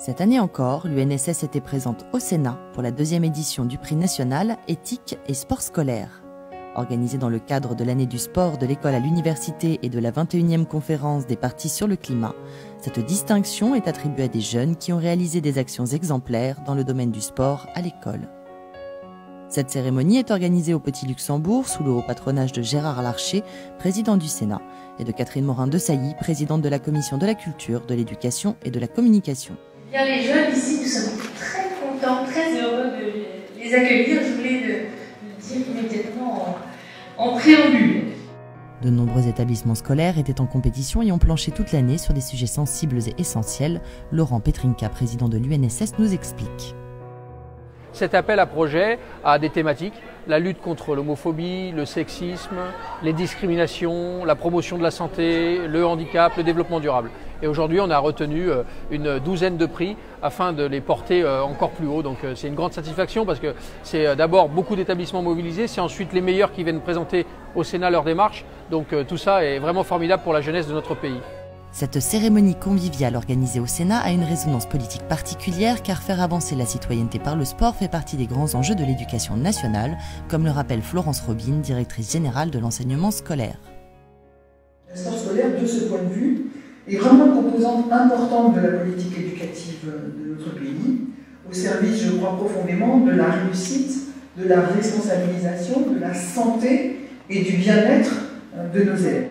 Cette année encore, l'UNSS était présente au Sénat pour la 2e édition du prix national Éthique et Sport scolaire. Organisée dans le cadre de l'année du sport de l'école à l'université et de la 21e conférence des partis sur le climat, cette distinction est attribuée à des jeunes qui ont réalisé des actions exemplaires dans le domaine du sport à l'école. Cette cérémonie est organisée au Petit Luxembourg sous le haut patronage de Gérard Larcher, président du Sénat, et de Catherine Morin-Desailly, présidente de la Commission de la Culture, de l'Éducation et de la Communication. Bien, les jeunes ici, nous sommes très contents, très heureux de les accueillir. Je voulais le dire immédiatement en préambule. De nombreux établissements scolaires étaient en compétition et ont planché toute l'année sur des sujets sensibles et essentiels. Laurent Petrinka, président de l'UNSS, nous explique. Cet appel à projet a des thématiques, la lutte contre l'homophobie, le sexisme, les discriminations, la promotion de la santé, le handicap, le développement durable. Et aujourd'hui, on a retenu une douzaine de prix afin de les porter encore plus haut. Donc c'est une grande satisfaction parce que c'est d'abord beaucoup d'établissements mobilisés, c'est ensuite les meilleurs qui viennent présenter au Sénat leur démarche. Donc tout ça est vraiment formidable pour la jeunesse de notre pays. Cette cérémonie conviviale organisée au Sénat a une résonance politique particulière car faire avancer la citoyenneté par le sport fait partie des grands enjeux de l'éducation nationale, comme le rappelle Florence Robin, directrice générale de l'enseignement scolaire. Le sport scolaire, de ce point de vue, est vraiment une composante importante de la politique éducative de notre pays, au service, je crois profondément, de la réussite, de la responsabilisation, de la santé et du bien-être de nos élèves.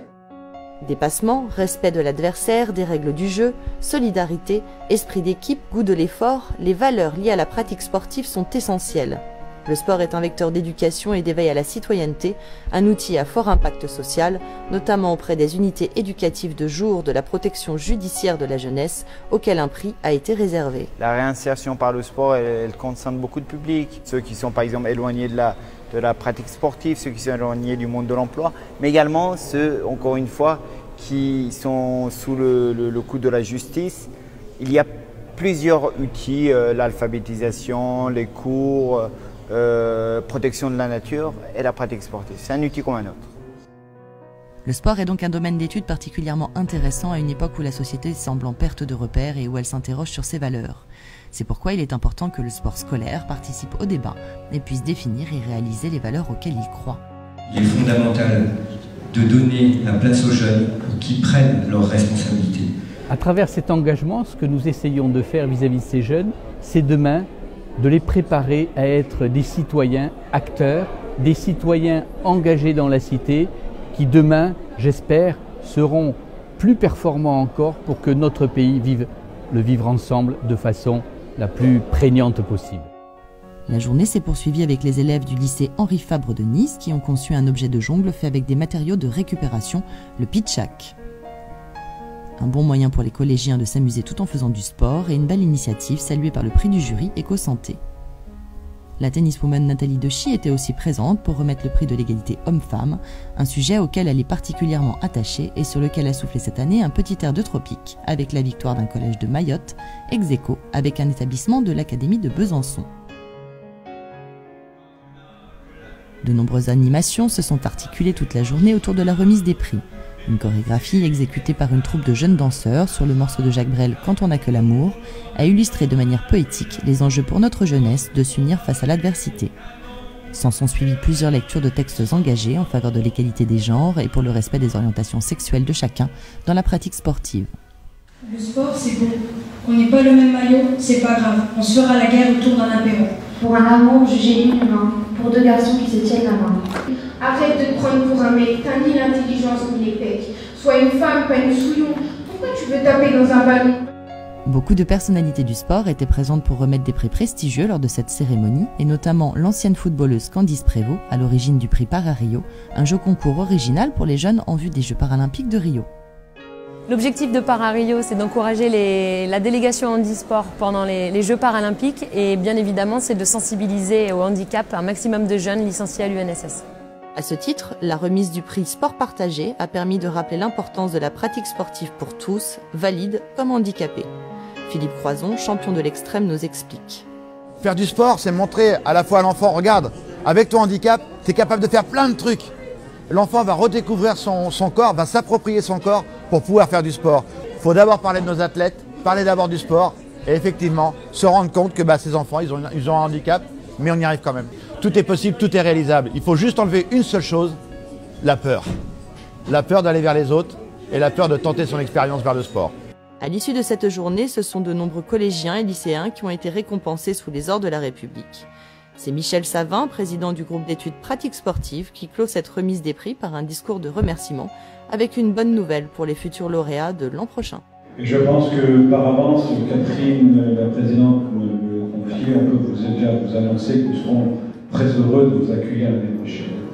Dépassement, respect de l'adversaire, des règles du jeu, solidarité, esprit d'équipe, goût de l'effort, les valeurs liées à la pratique sportive sont essentielles. Le sport est un vecteur d'éducation et d'éveil à la citoyenneté, un outil à fort impact social, notamment auprès des unités éducatives de jour de la protection judiciaire de la jeunesse, auquel un prix a été réservé. La réinsertion par le sport, elle concerne beaucoup de publics, ceux qui sont par exemple éloignés de la pratique sportive, ceux qui sont éloignés du monde de l'emploi, mais également ceux, encore une fois, qui sont sous le coup de la justice. Il y a plusieurs outils, l'alphabétisation, les cours, protection de la nature et la pratique sportive. C'est un outil comme un autre. Le sport est donc un domaine d'étude particulièrement intéressant à une époque où la société semble en perte de repères et où elle s'interroge sur ses valeurs. C'est pourquoi il est important que le sport scolaire participe au débat et puisse définir et réaliser les valeurs auxquelles il croit. Il est fondamental de donner la place aux jeunes pour qu'ils prennent leurs responsabilités. À travers cet engagement, ce que nous essayons de faire vis-à-vis de ces jeunes, c'est demain de les préparer à être des citoyens acteurs, des citoyens engagés dans la cité, qui demain, j'espère, seront plus performants encore pour que notre pays vive le vivre ensemble de façon la plus prégnante possible. La journée s'est poursuivie avec les élèves du lycée Henri Fabre de Nice qui ont conçu un objet de jongle fait avec des matériaux de récupération, le pitchak. Un bon moyen pour les collégiens de s'amuser tout en faisant du sport et une belle initiative saluée par le prix du jury Éco-Santé. La tenniswoman Nathalie Dechy était aussi présente pour remettre le prix de l'égalité homme-femme, un sujet auquel elle est particulièrement attachée et sur lequel a soufflé cette année un petit air de tropique, avec la victoire d'un collège de Mayotte, ex aequo avec un établissement de l'Académie de Besançon. De nombreuses animations se sont articulées toute la journée autour de la remise des prix. Une chorégraphie exécutée par une troupe de jeunes danseurs sur le morceau de Jacques Brel « Quand on n'a que l'amour » a illustré de manière poétique les enjeux pour notre jeunesse de s'unir face à l'adversité. S'en sont suivies plusieurs lectures de textes engagés en faveur de l'égalité des genres et pour le respect des orientations sexuelles de chacun dans la pratique sportive. Le sport, c'est bon. Qu'on n'ait pas le même maillot, c'est pas grave. On se fera la guerre autour d'un apéro. Pour un amour jugé inhumain, pour deux garçons qui se tiennent la main. Arrête de te prendre pour un mec, t'as ni l'intelligence ni les pecs. Sois une femme, pas une souillon. Pourquoi tu veux taper dans un ballon ? Beaucoup de personnalités du sport étaient présentes pour remettre des prix prestigieux lors de cette cérémonie, et notamment l'ancienne footballeuse Candice Prévost, à l'origine du prix Para-Rio, un jeu concours original pour les jeunes en vue des Jeux paralympiques de Rio. L'objectif de Para-Rio, c'est d'encourager la délégation handisport pendant les Jeux paralympiques et bien évidemment, c'est de sensibiliser au handicap un maximum de jeunes licenciés à l'UNSS. À ce titre, la remise du prix Sport Partagé a permis de rappeler l'importance de la pratique sportive pour tous, valides comme handicapés. Philippe Croison, champion de l'extrême, nous explique. Faire du sport, c'est montrer à la fois à l'enfant, regarde, avec ton handicap, tu es capable de faire plein de trucs. L'enfant va redécouvrir son corps, va s'approprier son corps pour pouvoir faire du sport. Il faut d'abord parler de nos athlètes, parler d'abord du sport, et effectivement se rendre compte que ces enfants, ils ont un handicap, mais on y arrive quand même. Tout est possible, tout est réalisable. Il faut juste enlever une seule chose, la peur. La peur d'aller vers les autres et la peur de tenter son expérience vers le sport. À l'issue de cette journée, ce sont de nombreux collégiens et lycéens qui ont été récompensés sous les ordres de la République. C'est Michel Savin, président du groupe d'études pratiques sportives, qui clôt cette remise des prix par un discours de remerciement, avec une bonne nouvelle pour les futurs lauréats de l'an prochain. Et je pense que par avance, Catherine, la présidente, me confie, on peut déjà vous annoncer que nous serons très heureux de vous accueillir l'année prochaine.